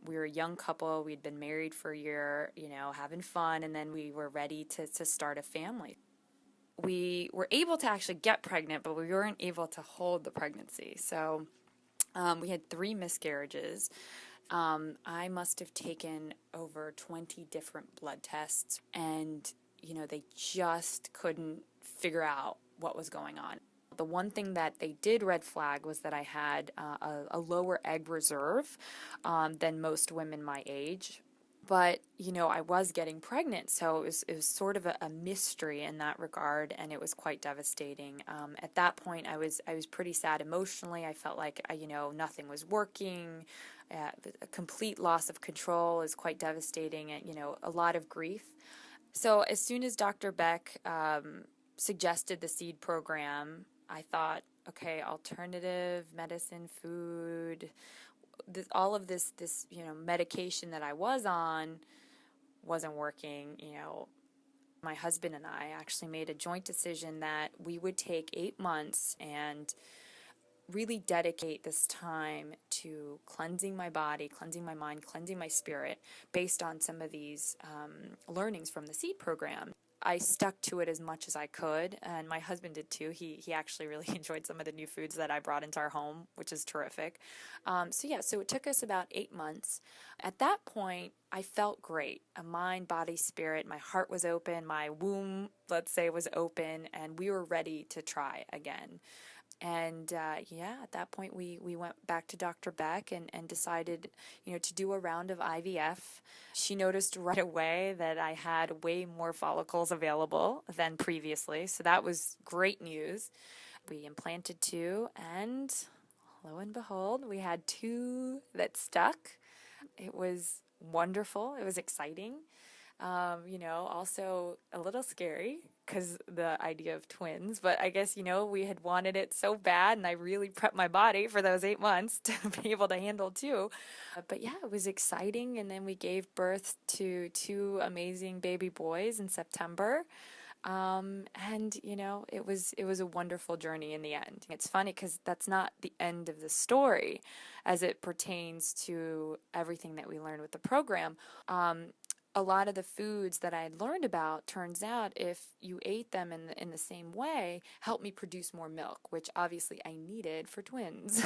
We were a young couple. We'd been married for a year, having fun, and then we were ready to start a family. We were able to actually get pregnant, but we weren't able to hold the pregnancy. So we had 3 miscarriages. I must have taken over 20 different blood tests, and they just couldn't figure out what was going on. The one thing that they did red flag was that I had a lower egg reserve than most women my age. But, I was getting pregnant, so it was sort of a mystery in that regard, and it was quite devastating. At that point, I was pretty sad emotionally. I felt like, nothing was working. A complete loss of control is quite devastating, and, a lot of grief. So as soon as Dr. Beck suggested the seed program, I thought, okay, alternative medicine, food, all of this medication that I was on wasn't working. My husband and I actually made a joint decision that we would take 8 months and really dedicate this time to cleansing my body, cleansing my mind, cleansing my spirit based on some of these learnings from the seed program. I stuck to it as much as I could, and my husband did too. He actually really enjoyed some of the new foods that I brought into our home, which is terrific. So it took us about 8 months. At that point, I felt great. A mind, body, spirit. My heart was open. My womb, let's say, was open, and we were ready to try again. And at that point we went back to Dr. Beck and decided, to do a round of IVF. She noticed right away that I had way more follicles available than previously, so that was great news. We implanted 2, and lo and behold, we had 2 that stuck. It was wonderful. It was exciting. Also a little scary because the idea of twins, but I guess, we had wanted it so bad, and I really prepped my body for those 8 months to be able to handle 2. But yeah, it was exciting. And then we gave birth to 2 amazing baby boys in September. It was a wonderful journey in the end. It's funny because that's not the end of the story as it pertains to everything that we learned with the program. A lot of the foods that I had learned about, turns out, if you ate them in the same way, helped me produce more milk, which obviously I needed for twins.